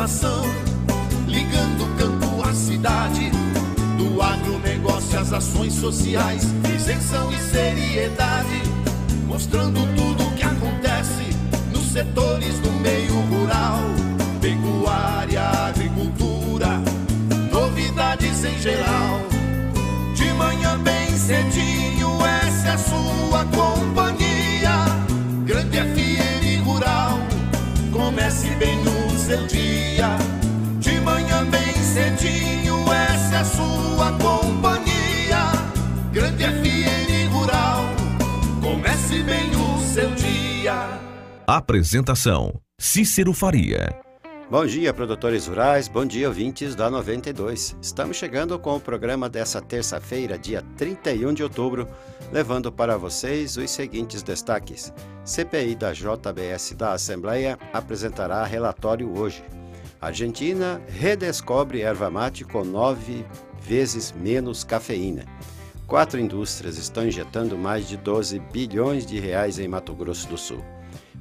informação, ligando o campo à cidade, do agronegócio às ações sociais, isenção e seriedade, mostrando tudo o que acontece nos setores do meio rural, pecuária, agricultura, novidades em geral. De manhã bem cedinho, essa é a sua companhia, Grande FM Rural, comece bem o seu dia. De manhã bem cedinho, essa é a sua companhia, Grande FM Rural, comece bem o seu dia. Apresentação: Cícero Faria. Bom dia, produtores rurais, bom dia, ouvintes da 92. Estamos chegando com o programa dessa terça-feira, dia 31 de outubro, levando para vocês os seguintes destaques. CPI da JBS da Assembleia apresentará relatório hoje. Argentina redescobre erva mate com 9 vezes menos cafeína. 4 indústrias estão injetando mais de 12 bilhões de reais em Mato Grosso do Sul.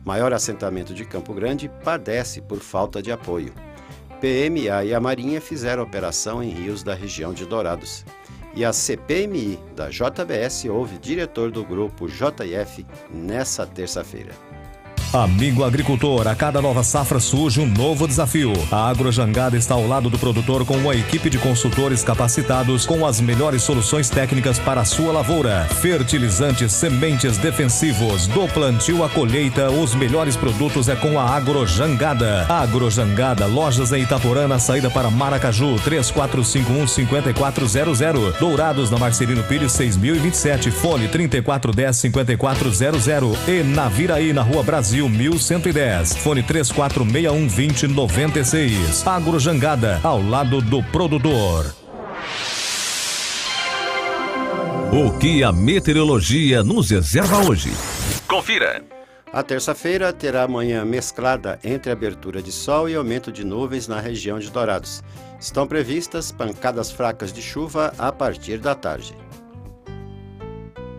Maior assentamento de Campo Grande padece por falta de apoio. PMA e a Marinha fizeram operação em rios da região de Dourados. E a CPMI da JBS houve diretor do grupo JF nessa terça-feira. Amigo agricultor, a cada nova safra surge um novo desafio. A Agrojangada está ao lado do produtor com uma equipe de consultores capacitados com as melhores soluções técnicas para a sua lavoura. Fertilizantes, sementes defensivos, do plantio à colheita, os melhores produtos é com a Agrojangada. Agrojangada, lojas em Itaporã, na saída para Maracaju, 3451-5400. Dourados, na Marcelino Pires, 6027, fone 3410-5400. E Naviraí, na Rua Brasil, 1110, fone 3461-2096. Agrojangada, ao lado do produtor. O que a meteorologia nos reserva hoje? Confira! A terça-feira terá manhã mesclada entre abertura de sol e aumento de nuvens na região de Dourados. Estão previstas pancadas fracas de chuva a partir da tarde.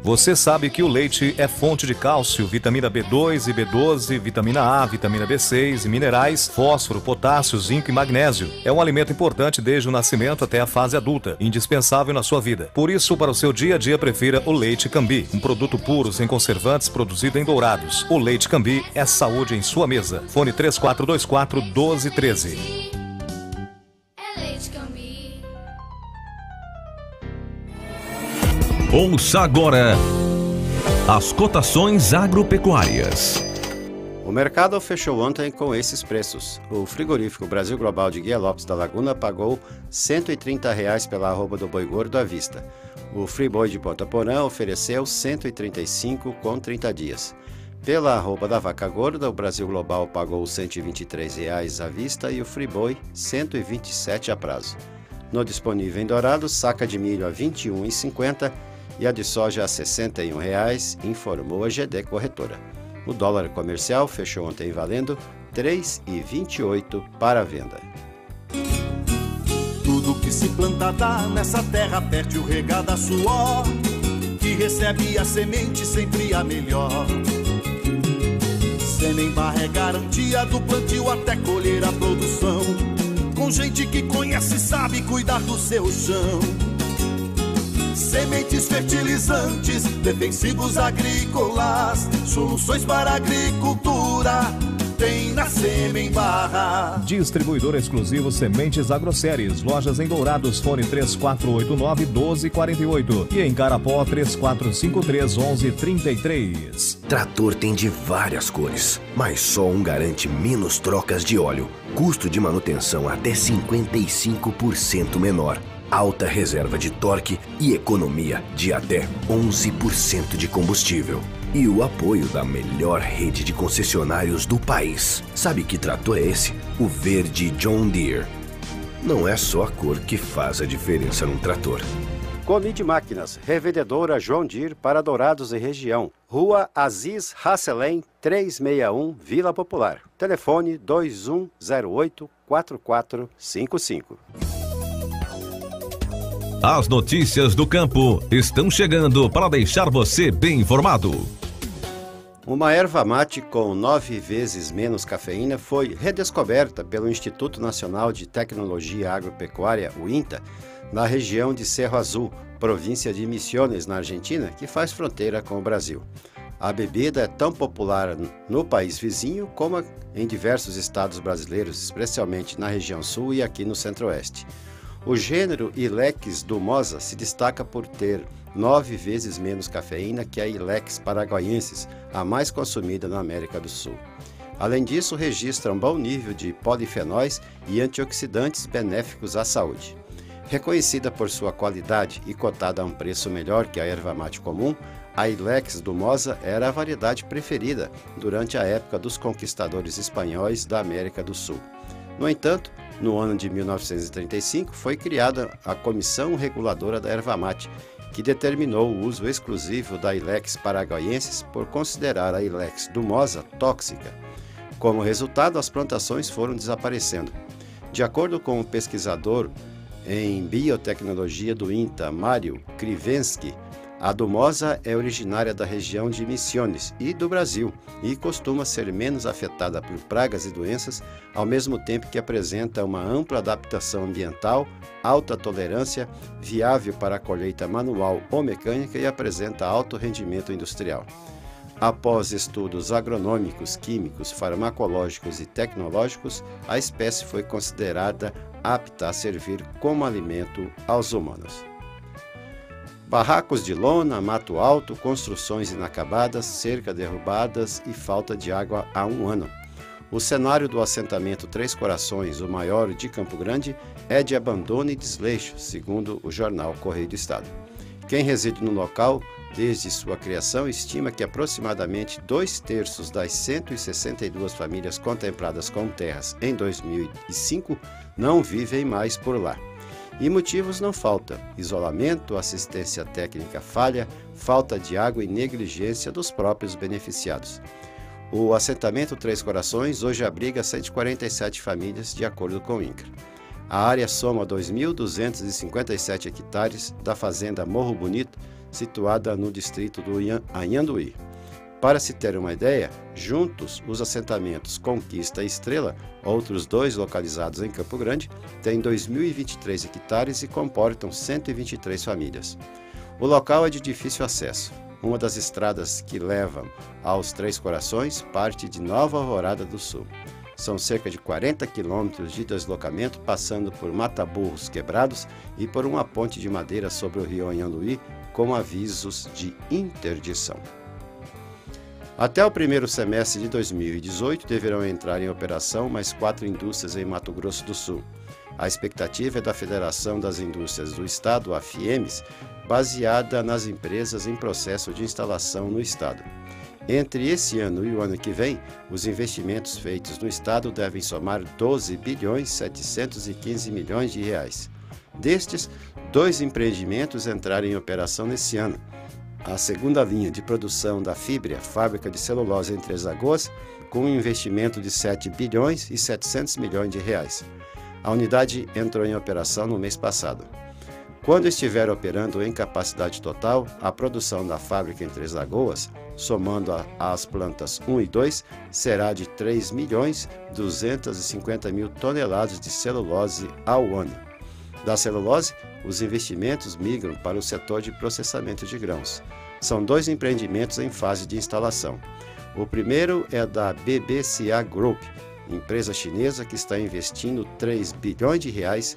Você sabe que o leite é fonte de cálcio, vitamina B2 e B12, vitamina A, vitamina B6 e minerais, fósforo, potássio, zinco e magnésio. É um alimento importante desde o nascimento até a fase adulta, indispensável na sua vida. Por isso, para o seu dia a dia, prefira o Leite Cambi, um produto puro, sem conservantes, produzido em Dourados. O Leite Cambi é saúde em sua mesa. Fone 3424-1213. Ouça agora as cotações agropecuárias. O mercado fechou ontem com esses preços. O frigorífico Brasil Global de Guia Lopes da Laguna pagou R$ 130 pela arroba do boi gordo à vista. O Friboi de Ponta Porã ofereceu R$ 135 com 30 dias. Pela arroba da vaca gorda, o Brasil Global pagou R$ 123 à vista e o Friboi R$ 127 a prazo. No disponível em Dourados, saca de milho a R$ 21,50 e a de soja a R$ 61, informou a GD Corretora. O dólar comercial fechou ontem valendo R$ 3,28 para a venda. Tudo que se planta dá nessa terra, perde o regado a suor, que recebe a semente sempre a melhor. Semembarra é garantia do plantio até colher a produção, com gente que conhece e sabe cuidar do seu chão. Sementes, fertilizantes, defensivos agrícolas, soluções para a agricultura, tem na Semembarra. Distribuidor exclusivo Sementes Agroceres, lojas em Dourados, fone 3489-1248 e em Carapó 3453-1133. Trator tem de várias cores, mas só um garante menos trocas de óleo, custo de manutenção até 55% menor, alta reserva de torque e economia de até 11% de combustível. E o apoio da melhor rede de concessionários do país. Sabe que trator é esse? O verde John Deere. Não é só a cor que faz a diferença num trator. Comide Máquinas, revendedora John Deere para Dourados e região. Rua Aziz Hasselém, 361, Vila Popular. Telefone 2108-4455. As notícias do campo estão chegando para deixar você bem informado. Uma erva mate com 9 vezes menos cafeína foi redescoberta pelo Instituto Nacional de Tecnologia Agropecuária, o INTA, na região de Cerro Azul, província de Misiones, na Argentina, que faz fronteira com o Brasil. A bebida é tão popular no país vizinho como em diversos estados brasileiros, especialmente na região sul e aqui no centro-oeste. O gênero Ilex dumosa se destaca por ter 9 vezes menos cafeína que a Ilex paraguaiensis, a mais consumida na América do Sul. Além disso, registra um bom nível de polifenóis e antioxidantes benéficos à saúde. Reconhecida por sua qualidade e cotada a um preço melhor que a erva mate comum, a Ilex dumosa era a variedade preferida durante a época dos conquistadores espanhóis da América do Sul. No entanto, no ano de 1935 foi criada a Comissão Reguladora da Erva Mate, que determinou o uso exclusivo da Ilex paraguaiensis por considerar a Ilex dumosa tóxica. Como resultado, as plantações foram desaparecendo. De acordo com o pesquisador em biotecnologia do INTA, Mário Krivensky, a dumosa é originária da região de Misiones e do Brasil e costuma ser menos afetada por pragas e doenças, ao mesmo tempo que apresenta uma ampla adaptação ambiental, alta tolerância, viável para a colheita manual ou mecânica e apresenta alto rendimento industrial. Após estudos agronômicos, químicos, farmacológicos e tecnológicos, a espécie foi considerada apta a servir como alimento aos humanos. Barracos de lona, mato alto, construções inacabadas, cerca derrubadas e falta de água há um ano. O cenário do assentamento Três Corações, o maior de Campo Grande, é de abandono e desleixo, segundo o jornal Correio do Estado. Quem reside no local, desde sua criação, estima que aproximadamente 2/3 das 162 famílias contempladas com terras em 2005 não vivem mais por lá. E motivos não faltam: isolamento, assistência técnica falha, falta de água e negligência dos próprios beneficiados. O assentamento Três Corações hoje abriga 147 famílias, de acordo com o INCRA. A área soma 2.257 hectares da fazenda Morro Bonito, situada no distrito do Anhanduí. Para se ter uma ideia, juntos os assentamentos Conquista e Estrela, outros dois localizados em Campo Grande, têm 2.023 hectares e comportam 123 famílias. O local é de difícil acesso. Uma das estradas que levam aos Três Corações parte de Nova Alvorada do Sul. São cerca de 40 quilômetros de deslocamento, passando por mata-burros quebrados e por uma ponte de madeira sobre o rio Anhanduí, com avisos de interdição. Até o primeiro semestre de 2018, deverão entrar em operação mais 4 indústrias em Mato Grosso do Sul. A expectativa é da Federação das Indústrias do Estado, a FIEMES, baseada nas empresas em processo de instalação no Estado. Entre esse ano e o ano que vem, os investimentos feitos no Estado devem somar 12.715 bilhões de reais. Destes, 2 empreendimentos entraram em operação nesse ano. A segunda linha de produção da Fibria, fábrica de celulose em Três Lagoas, com um investimento de 7 bilhões e 700 milhões de reais. A unidade entrou em operação no mês passado. Quando estiver operando em capacidade total, a produção da fábrica em Três Lagoas, somando as plantas 1 e 2, será de 3.250.000 toneladas de celulose ao ano. Da celulose, os investimentos migram para o setor de processamento de grãos. São 2 empreendimentos em fase de instalação. O primeiro é da BBCA Group, empresa chinesa que está investindo 3 bilhões de reais,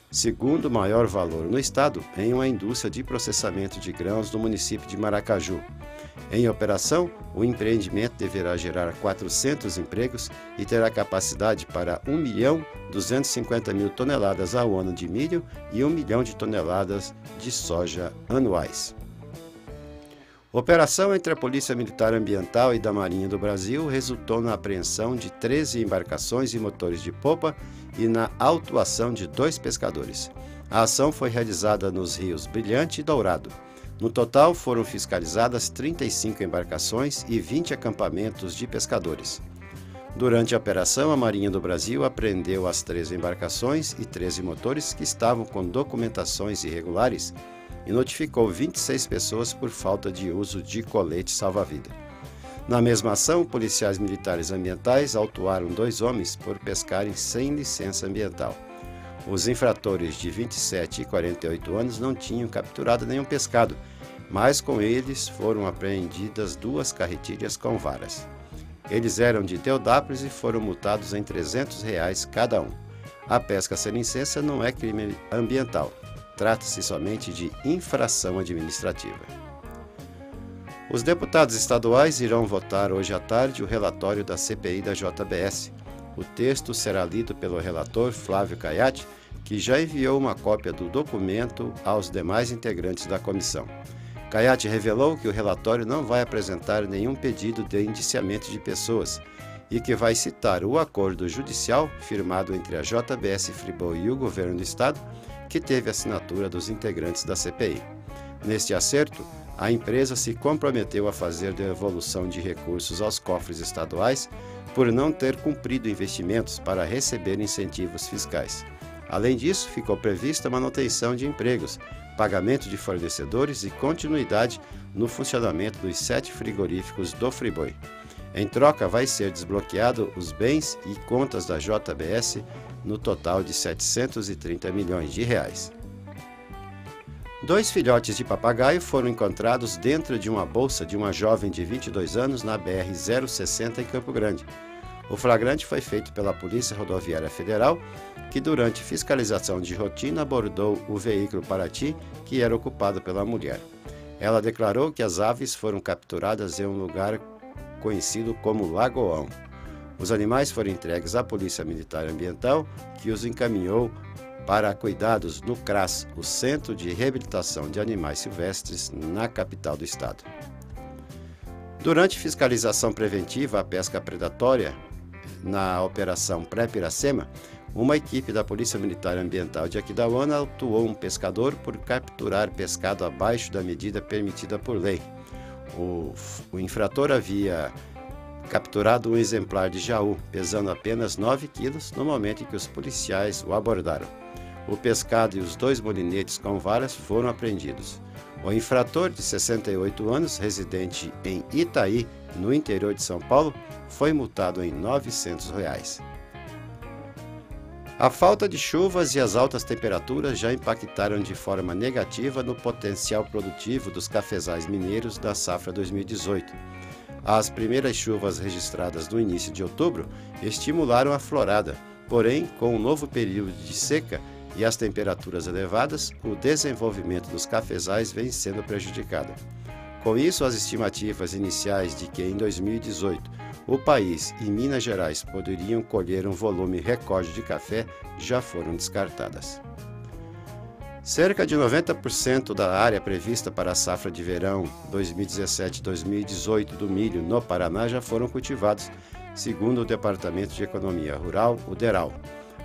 segundo maior valor no estado, em uma indústria de processamento de grãos no município de Maracaju. Em operação, o empreendimento deverá gerar 400 empregos e terá capacidade para 1.250.000 toneladas ao ano de milho e 1 milhão de toneladas de soja anuais. Operação entre a Polícia Militar Ambiental e da Marinha do Brasil resultou na apreensão de 13 embarcações e motores de popa e na autuação de 2 pescadores. A ação foi realizada nos rios Brilhante e Dourado. No total, foram fiscalizadas 35 embarcações e 20 acampamentos de pescadores. Durante a operação, a Marinha do Brasil apreendeu as 13 embarcações e 13 motores que estavam com documentações irregulares e notificou 26 pessoas por falta de uso de colete salva-vida. Na mesma ação, policiais militares ambientais autuaram 2 homens por pescarem sem licença ambiental. Os infratores de 27 e 48 anos não tinham capturado nenhum pescado, mas com eles foram apreendidas 2 carretilhas com varas. Eles eram de Teodápolis e foram multados em R$300 cada um. A pesca sem licença não é crime ambiental, trata-se somente de infração administrativa. Os deputados estaduais irão votar hoje à tarde o relatório da CPI da JBS. O texto será lido pelo relator Flávio Caiati, que já enviou uma cópia do documento aos demais integrantes da comissão. Caiati revelou que o relatório não vai apresentar nenhum pedido de indiciamento de pessoas e que vai citar o acordo judicial firmado entre a JBS Friboi e o governo do estado, que teve assinatura dos integrantes da CPI. Neste acerto, a empresa se comprometeu a fazer devolução de recursos aos cofres estaduais por não ter cumprido investimentos para receber incentivos fiscais. Além disso, ficou prevista a manutenção de empregos, pagamento de fornecedores e continuidade no funcionamento dos 7 frigoríficos do Friboi. Em troca, vai ser desbloqueado os bens e contas da JBS no total de R$730 milhões. 2 filhotes de papagaio foram encontrados dentro de uma bolsa de uma jovem de 22 anos na BR-060 em Campo Grande. O flagrante foi feito pela Polícia Rodoviária Federal, que durante fiscalização de rotina abordou o veículo Paraty, que era ocupado pela mulher. Ela declarou que as aves foram capturadas em um lugar conhecido como Lagoão. Os animais foram entregues à Polícia Militar Ambiental, que os encaminhou para cuidados no CRAS, o Centro de Reabilitação de Animais Silvestres, na capital do estado. Durante fiscalização preventiva à pesca predatória, na Operação Pré-Piracema, uma equipe da Polícia Militar Ambiental de Aquidauana autuou um pescador por capturar pescado abaixo da medida permitida por lei. O infrator havia capturado um exemplar de jaú, pesando apenas 9 quilos, no momento em que os policiais o abordaram. O pescado e os 2 molinetes com varas foram apreendidos. O infrator, de 68 anos, residente em Itaí, no interior de São Paulo, foi multado em R$900. A falta de chuvas e as altas temperaturas já impactaram de forma negativa no potencial produtivo dos cafezais mineiros da safra 2018. As primeiras chuvas registradas no início de outubro estimularam a florada, porém, com o novo período de seca e as temperaturas elevadas, o desenvolvimento dos cafezais vem sendo prejudicado. Com isso, as estimativas iniciais de que em 2018 o país e Minas Gerais poderiam colher um volume recorde de café já foram descartadas. Cerca de 90% da área prevista para a safra de verão 2017-2018 do milho no Paraná já foram cultivados, segundo o Departamento de Economia Rural, o DERAL.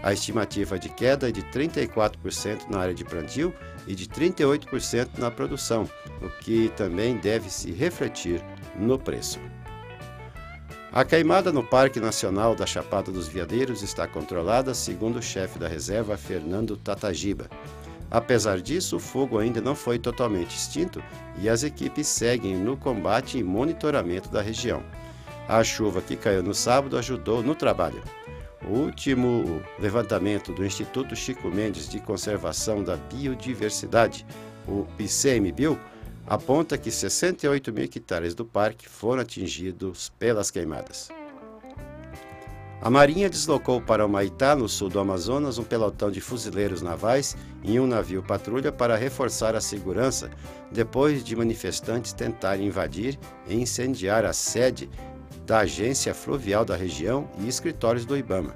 A estimativa de queda é de 34% na área de plantio e de 38% na produção, o que também deve se refletir no preço. A queimada no Parque Nacional da Chapada dos Veadeiros está controlada, segundo o chefe da reserva, Fernando Tatagiba. Apesar disso, o fogo ainda não foi totalmente extinto e as equipes seguem no combate e monitoramento da região. A chuva que caiu no sábado ajudou no trabalho. O último levantamento do Instituto Chico Mendes de Conservação da Biodiversidade, o ICMBio, aponta que 68 mil hectares do parque foram atingidos pelas queimadas. A Marinha deslocou para Humaitá, no sul do Amazonas, um pelotão de fuzileiros navais em um navio patrulha para reforçar a segurança depois de manifestantes tentarem invadir e incendiar a sede da Agência Fluvial da região e escritórios do IBAMA.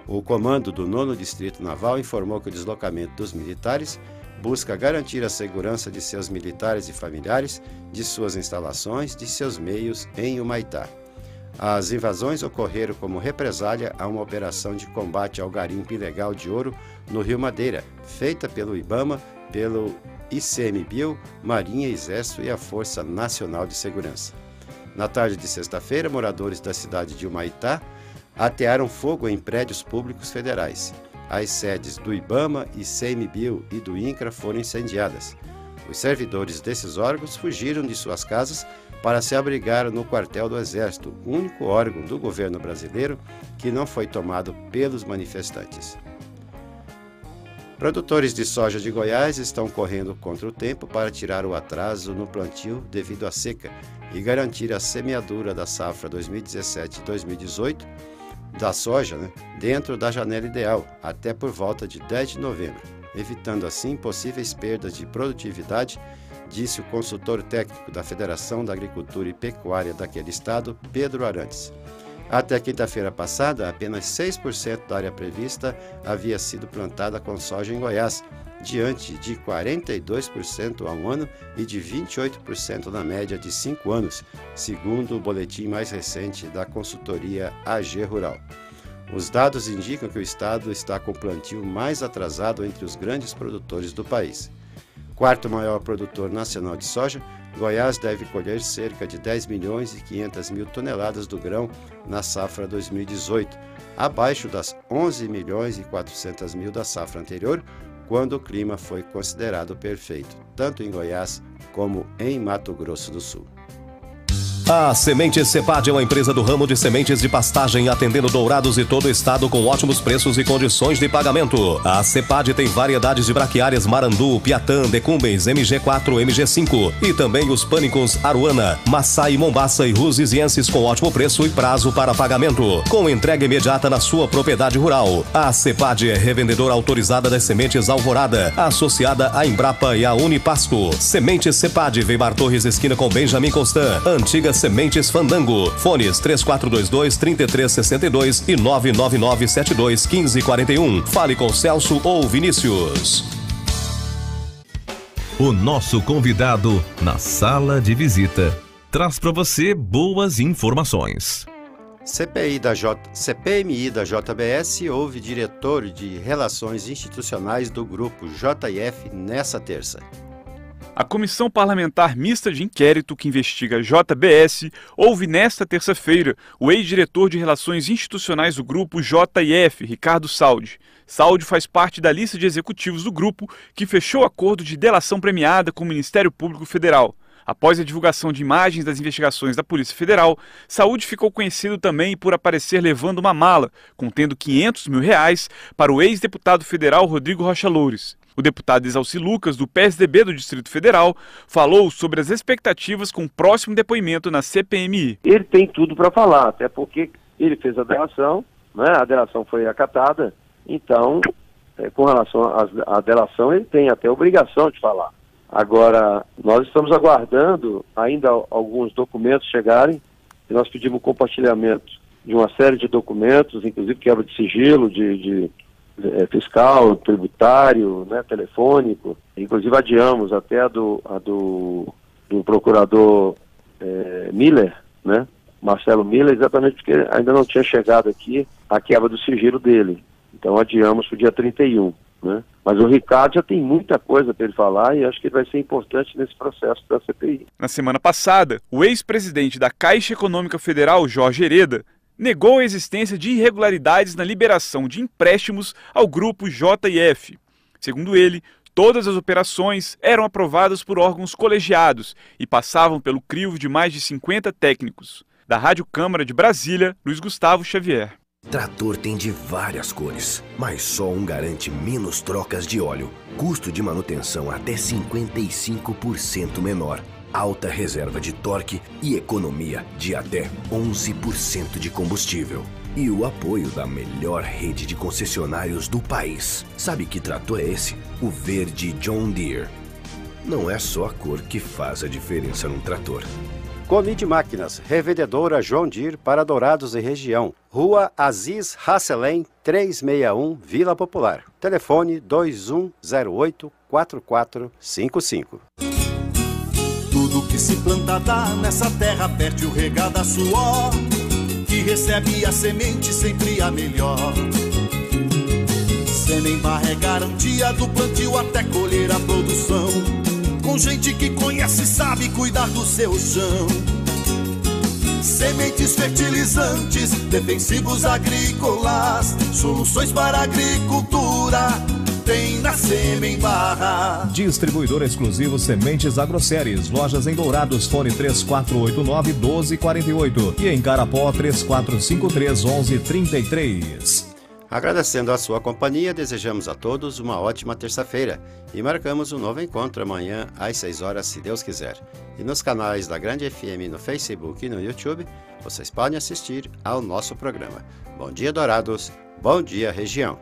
O comando do 9º Distrito Naval informou que o deslocamento dos militares busca garantir a segurança de seus militares e familiares, de suas instalações, de seus meios em Humaitá. As invasões ocorreram como represália a uma operação de combate ao garimpo ilegal de ouro no Rio Madeira, feita pelo IBAMA, pelo ICMBio, Marinha, Exército e a Força Nacional de Segurança. Na tarde de sexta-feira, moradores da cidade de Humaitá atearam fogo em prédios públicos federais. As sedes do IBAMA, ICMBio e do INCRA foram incendiadas. Os servidores desses órgãos fugiram de suas casas para se abrigar no quartel do Exército, único órgão do governo brasileiro que não foi tomado pelos manifestantes. Produtores de soja de Goiás estão correndo contra o tempo para tirar o atraso no plantio devido à seca e garantir a semeadura da safra 2017-2018 da soja, dentro da janela ideal, até por volta de 10 de novembro, evitando assim possíveis perdas de produtividade, disse o consultor técnico da Federação da Agricultura e Pecuária daquele estado, Pedro Arantes. Até quinta-feira passada, apenas 6% da área prevista havia sido plantada com soja em Goiás, diante de 42% há um ano e de 28% na média de 5 anos, segundo o boletim mais recente da consultoria AG Rural. Os dados indicam que o estado está com o plantio mais atrasado entre os grandes produtores do país. Quarto maior produtor nacional de soja, Goiás deve colher cerca de 10 milhões e 500 mil toneladas do grão na safra 2018, abaixo das 11 milhões e 400 mil da safra anterior, quando o clima foi considerado perfeito, tanto em Goiás como em Mato Grosso do Sul. A Sementes Cepad é uma empresa do ramo de sementes de pastagem, atendendo Dourados e todo o estado com ótimos preços e condições de pagamento. A Cepad tem variedades de braquiárias Marandu, Piatã, Decumbens, MG4, MG5 e também os pânicos Aruana, Maçai, Mombaça e Rusizienses com ótimo preço e prazo para pagamento, com entrega imediata na sua propriedade rural. A Cepad é revendedora autorizada das sementes Alvorada, associada à Embrapa e à Unipasto. Sementes Cepad, Weimar Torres, esquina com Benjamin Constant, antiga Sementes Fandango. Fones 3422-3362 e 99972-1541. Fale com Celso ou Vinícius. O nosso convidado na sala de visita traz para você boas informações. CPMI da JBS houve diretor de Relações Institucionais do Grupo JF nessa terça. A Comissão Parlamentar Mista de Inquérito que investiga a JBS ouve nesta terça-feira o ex-diretor de Relações Institucionais do Grupo JF, Ricardo Saldi. Saldi faz parte da lista de executivos do grupo que fechou acordo de delação premiada com o Ministério Público Federal. Após a divulgação de imagens das investigações da Polícia Federal, Saldi ficou conhecido também por aparecer levando uma mala, contendo R$500 mil para o ex-deputado federal Rodrigo Rocha Loures. O deputado Exalci Lucas, do PSDB do Distrito Federal, falou sobre as expectativas com o próximo depoimento na CPMI. Ele tem tudo para falar, até porque ele fez a delação, a delação foi acatada, então, com relação à delação, ele tem até a obrigação de falar. Agora, nós estamos aguardando ainda alguns documentos chegarem, e nós pedimos o compartilhamento de uma série de documentos, inclusive quebra de sigilo, de fiscal, tributário, telefônico. Inclusive adiamos até a do procurador Miller, Marcelo Miller, exatamente porque ainda não tinha chegado aqui a quebra do sigilo dele. Então adiamos para o dia 31. Mas o Ricardo já tem muita coisa para ele falar e acho que ele vai ser importante nesse processo da CPI. Na semana passada, o ex-presidente da Caixa Econômica Federal, Jorge Hereda, negou a existência de irregularidades na liberação de empréstimos ao grupo JF. Segundo ele, todas as operações eram aprovadas por órgãos colegiados e passavam pelo crivo de mais de 50 técnicos. Da Rádio Câmara de Brasília, Luiz Gustavo Xavier. Trator tem de várias cores, mas só um garante menos trocas de óleo, custo de manutenção até 55% menor, alta reserva de torque e economia de até 11% de combustível. E o apoio da melhor rede de concessionários do país. Sabe que trator é esse? O verde John Deere. Não é só a cor que faz a diferença num trator. Comid Máquinas, revendedora John Deere para Dourados e região. Rua Aziz Hasselem, 361, Vila Popular. Telefone 2108-4455. Tudo que se planta dá nessa terra fértil regada a suor, que recebe a semente sempre a melhor. Senembar é garantia do plantio até colher a produção, com gente que conhece e sabe cuidar do seu chão. Sementes fertilizantes, defensivos agrícolas, soluções para a agricultura, tem na Sêmen Barra. Distribuidor exclusivo Sementes Agroceres. Lojas em Dourados, fone 3489-1248 e em Carapó 3453-1133. Agradecendo a sua companhia, desejamos a todos uma ótima terça-feira e marcamos um novo encontro amanhã às 6 horas, se Deus quiser. E nos canais da Grande FM no Facebook e no YouTube, vocês podem assistir ao nosso programa. Bom dia, Dourados. Bom dia, região.